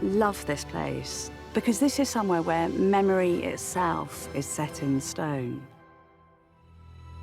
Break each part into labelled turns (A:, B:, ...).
A: love this place because this is somewhere where memory itself is set in stone.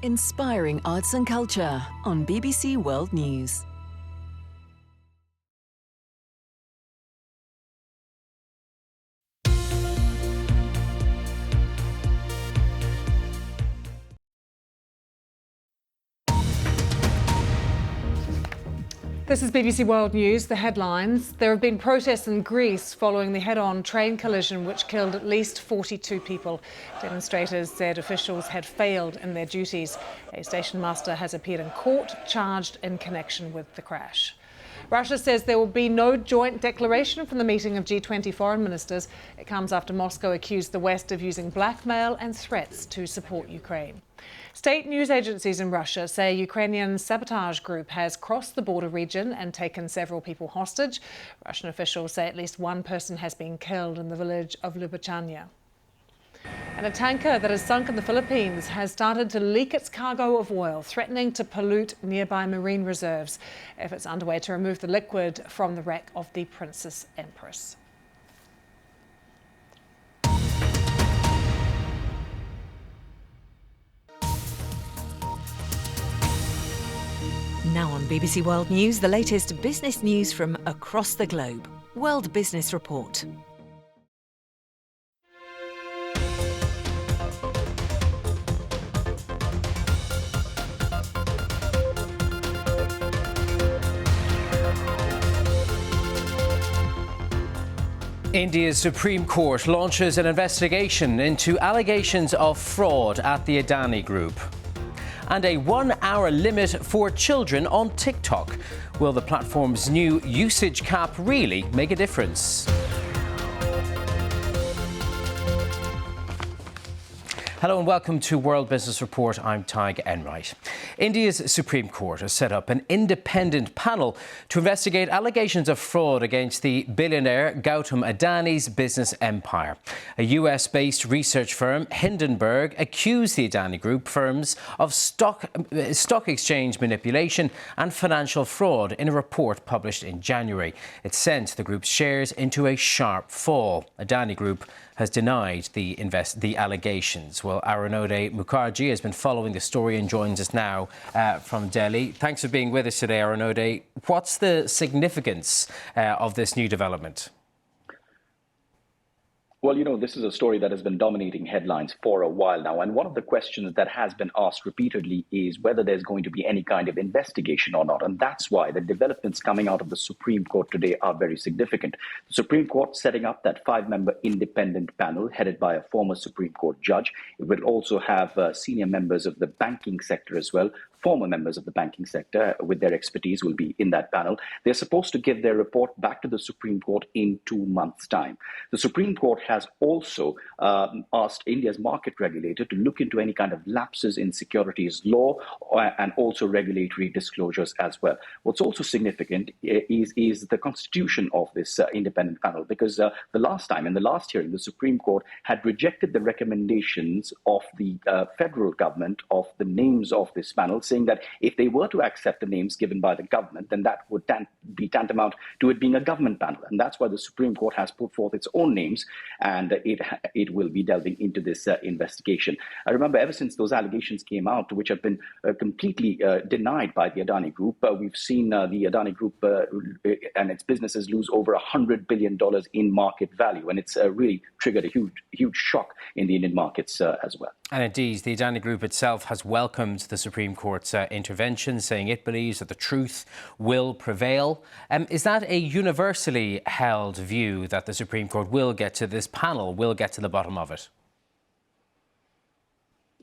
B: Inspiring arts and culture on BBC World News.
C: This is BBC World News. The headlines. There have been protests in Greece following the head-on train collision which killed at least 42 people. Demonstrators said officials had failed in their duties. A station master has appeared in court, charged in connection with the crash. Russia says there will be no joint declaration from the meeting of G20 foreign ministers. It comes after Moscow accused the West of using blackmail and threats to support Ukraine. State news agencies in Russia say Ukrainian Tadhg Group has crossed the border region and taken several people hostage. Russian officials say at least one person has been killed in the village of Lyubechanya. And a tanker that has sunk in the Philippines has started to leak its cargo of oil, threatening to pollute nearby marine reserves. Efforts underway to remove the liquid from the wreck of the Princess Empress.
B: Now on BBC World News, the latest business news from across the globe. World Business Report.
D: India's Supreme Court launches an investigation into allegations of fraud at the Adani Group. And a 1-hour limit for children on TikTok. Will the platform's new usage cap really make a difference? Hello and welcome to World Business Report. I'm Tadhg Enright. India's Supreme Court has set up an independent panel to investigate allegations of fraud against the billionaire Gautam Adani's business empire. A US-based research firm, Hindenburg, accused the Adani Group firms of stock exchange manipulation and financial fraud in a report published in January. It sent the group's shares into a sharp fall. Adani Group has denied the allegations. Well, Arunodhe Mukherjee has been following the story and joins us now from Delhi. Thanks for being with us today, Arunodhe. What's the significance of this new development?
E: Well, this is a story that has been dominating headlines for a while now. And one of the questions that has been asked repeatedly is whether there's going to be any kind of investigation or not. And that's why the developments coming out of the Supreme Court today are very significant. The Supreme Court setting up that 5-member independent panel headed by a former Supreme Court judge. It will also have senior members of the banking sector as well. Former members of the banking sector with their expertise will be in that panel. They're supposed to give their report back to the Supreme Court in 2 months' time. The Supreme Court has also asked India's market regulator to look into any kind of lapses in securities law and also regulatory disclosures as well. What's also significant is the constitution of this independent panel, because the last time, in the last hearing, the Supreme Court had rejected the recommendations of the federal government of the names of this panel, saying that if they were to accept the names given by the government, then that would be tantamount to it being a government panel. And that's why the Supreme Court has put forth its own names, and it will be delving into this investigation. I remember ever since those allegations came out, which have been completely denied by the Adani Group, we've seen the Adani Group and its businesses lose over $100 billion in market value. And it's really triggered a huge shock in the Indian markets as well.
D: And indeed, the Adani Group itself has welcomed the Supreme Court's intervention, saying it believes that the truth will prevail. Is that a universally held view that the Supreme Court will get to this panel, will get to the bottom of it?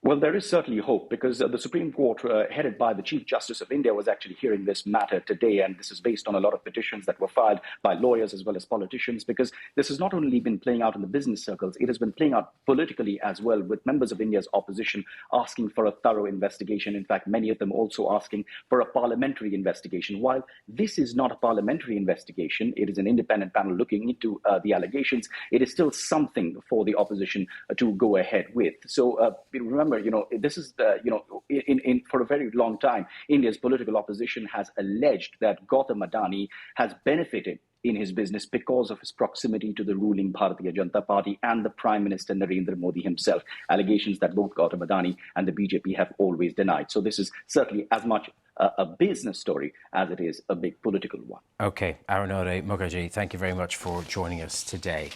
E: Well, there is certainly hope, because the Supreme Court, headed by the Chief Justice of India, was actually hearing this matter today. And this is based on a lot of petitions that were filed by lawyers as well as politicians, because this has not only been playing out in the business circles, it has been playing out politically as well, with members of India's opposition asking for a thorough investigation. In fact, many of them also asking for a parliamentary investigation. While this is not a parliamentary investigation, it is an independent panel looking into the allegations. It is still something for the opposition to go ahead with. So remember, this is for a very long time, India's political opposition has alleged that Gautam Adani has benefited in his business because of his proximity to the ruling Bharatiya Janata Party and the Prime Minister Narendra Modi himself. Allegations that both Gautam Adani and the BJP have always denied. So this is certainly as much a business story as it is a big political one.
D: OK, Arunode Mukherjee, thank you very much for joining us today.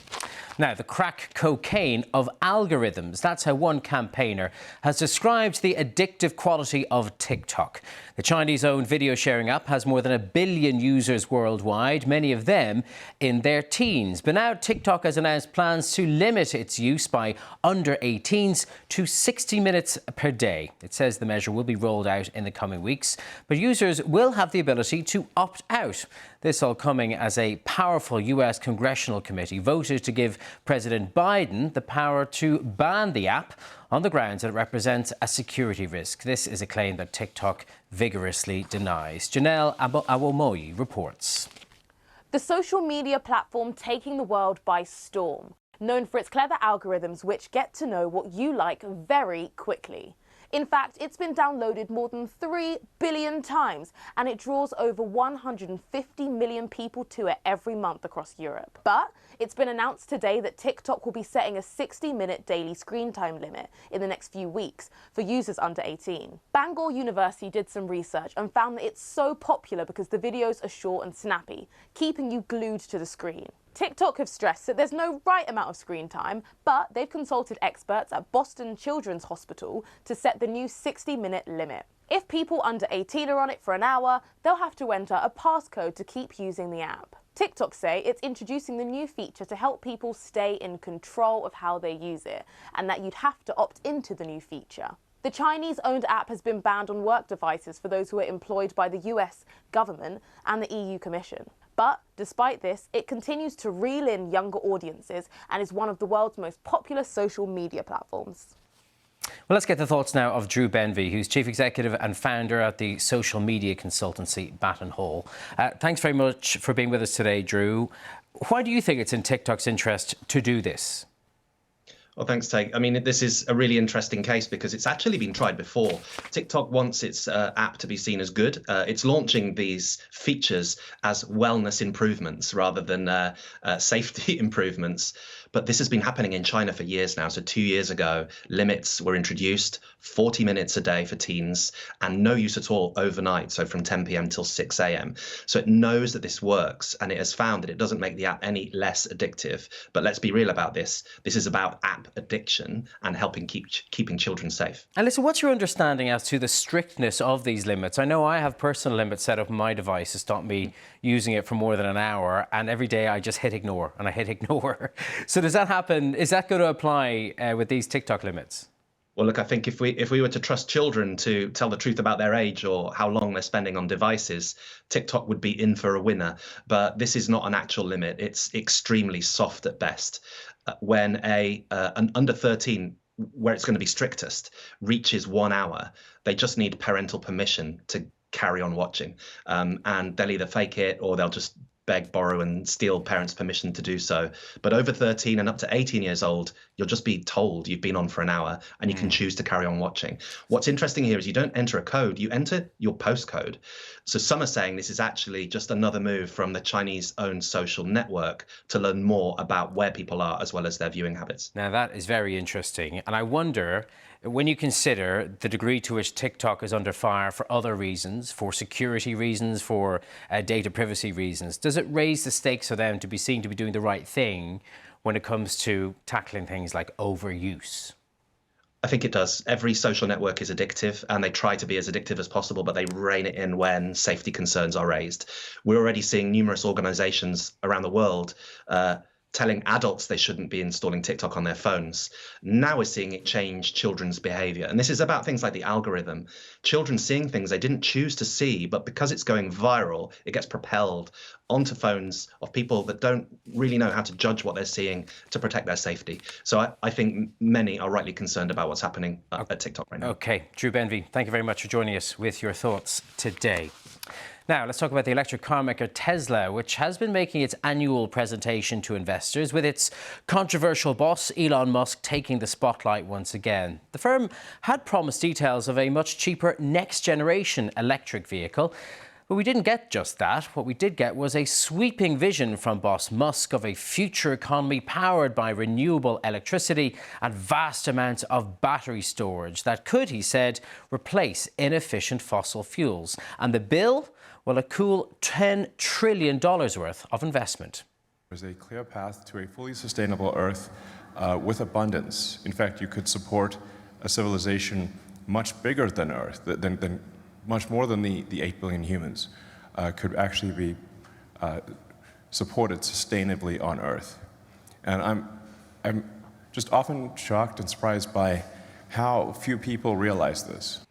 D: Now, the crack cocaine of algorithms. That's how one campaigner has described the addictive quality of TikTok. The Chinese-owned video sharing app has more than 1 billion users worldwide, many of them in their teens. But now TikTok has announced plans to limit its use by under 18s to 60 minutes per day. It says the measure will be rolled out in the coming weeks, but users will have the ability to opt out. This all coming as a powerful US congressional committee voted to give President Biden the power to ban the app on the grounds that it represents a security risk. This is a claim that TikTok vigorously denies. Janelle Awomoyi reports.
F: The social media platform taking the world by storm, known for its clever algorithms which get to know what you like very quickly. In fact, it's been downloaded more than 3 billion times, and it draws over 150 million people to it every month across Europe. But it's been announced today that TikTok will be setting a 60-minute daily screen time limit in the next few weeks for users under 18. Bangor University did some research and found that it's so popular because the videos are short and snappy, keeping you glued to the screen. TikTok have stressed that there's no right amount of screen time, but they've consulted experts at Boston Children's Hospital to set the new 60-minute limit. If people under 18 are on it for an hour, they'll have to enter a passcode to keep using the app. TikTok say it's introducing the new feature to help people stay in control of how they use it, and that you'd have to opt into the new feature. The Chinese-owned app has been banned on work devices for those who are employed by the US government and the EU Commission. But despite this, it continues to reel in younger audiences and is one of the world's most popular social media platforms.
D: Well, let's get the thoughts now of Drew Benvey, who's Chief Executive and Founder at the social media consultancy Batten Hall. Thanks very much for being with us today, Drew. Why do you think it's in TikTok's interest to do this?
G: Well, thanks, Tadhg. I mean, this is a really interesting case because it's actually been tried before. TikTok wants its app to be seen as good. It's launching these features as wellness improvements rather than safety improvements. But this has been happening in China for years now. So 2 years ago, limits were introduced, 40 minutes a day for teens and no use at all overnight. So from 10 p.m. till 6 a.m. So it knows that this works and it has found that it doesn't make the app any less addictive. But let's be real about this. This is about app addiction and helping keeping children safe.
D: And listen, what's your understanding as to the strictness of these limits? I know I have personal limits set up on my device to stop me using it for more than an hour, and every day I just hit ignore and I hit ignore. So does that happen? Is that going to apply with these TikTok limits?
G: Well, look, I think if we were to trust children to tell the truth about their age or how long they're spending on devices, TikTok would be in for a winner. But this is not an actual limit. It's extremely soft at best. When an under 13, where it's going to be strictest, reaches 1 hour, they just need parental permission to carry on watching. And they'll either fake it or they'll just beg, borrow and steal parents' permission to do so. But over 13 and up to 18 years old, you'll just be told you've been on for an hour and you can choose to carry on watching. What's interesting here is you don't enter a code, you enter your postcode. So some are saying this is actually just another move from the Chinese-owned social network to learn more about where people are as well as their viewing habits.
D: Now, that is very interesting. And I wonder, when you consider the degree to which TikTok is under fire for other reasons, for security reasons, for data privacy reasons, does it raise the stakes for them to be seen to be doing the right thing when it comes to tackling things like overuse?
G: I think it does. Every social network is addictive and they try to be as addictive as possible, but they rein it in when safety concerns are raised. We're already seeing numerous organizations around the world telling adults they shouldn't be installing TikTok on their phones. Now we're seeing it change children's behavior. And this is about things like the algorithm. Children seeing things they didn't choose to see, but because it's going viral, it gets propelled onto phones of people that don't really know how to judge what they're seeing to protect their safety. So I think many are rightly concerned about what's happening at TikTok right now.
D: OK, Drew Benvey, thank you very much for joining us with your thoughts today. Now, let's talk about the electric car maker Tesla, which has been making its annual presentation to investors, with its controversial boss, Elon Musk, taking the spotlight once again. The firm had promised details of a much cheaper next-generation electric vehicle. But we didn't get just that. What we did get was a sweeping vision from boss Musk of a future economy powered by renewable electricity and vast amounts of battery storage that could, he said, replace inefficient fossil fuels. And the bill? Well, a cool $10 trillion worth of investment.
H: There's a clear path to a fully sustainable Earth with abundance. In fact, you could support a civilization much bigger than Earth, than much more than the 8 billion humans could actually be supported sustainably on Earth. And I'm just often shocked and surprised by how few people realize this.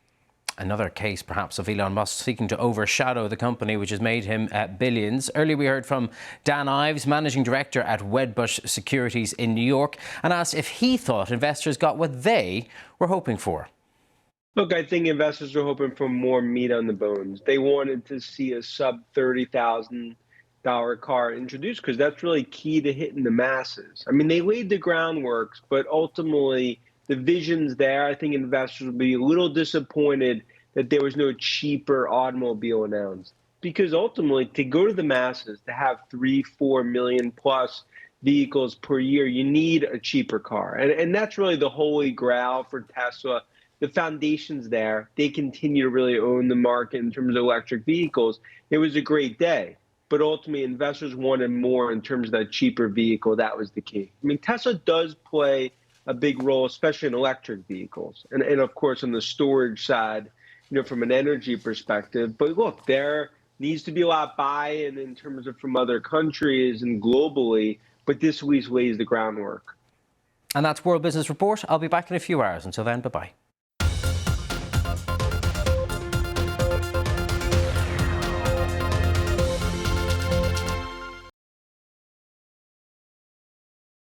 D: Another case, perhaps, of Elon Musk seeking to overshadow the company which has made him billions. Earlier we heard from Dan Ives, Managing Director at Wedbush Securities in New York, and asked if he thought investors got what they were hoping for.
I: Look, I think investors are hoping for more meat on the bones. They wanted to see a sub $30,000 car introduced because that's really key to hitting the masses. I mean, they laid the groundwork, but ultimately the vision's there. I think investors will be a little disappointed that there was no cheaper automobile announced. Because ultimately, to go to the masses, to have 3-4 million plus vehicles per year, you need a cheaper car. And that's really the holy grail for Tesla. The foundation's there. They continue to really own the market in terms of electric vehicles. It was a great day. But ultimately, investors wanted more in terms of that cheaper vehicle. That was the key. I mean, Tesla does play a big role, especially in electric vehicles. And of course, on the storage side, from an energy perspective. But look, there needs to be a lot of buy-in in terms of from other countries and globally. But this lays the groundwork.
D: And that's World Business Report. I'll be back in a few hours. Until then, bye-bye.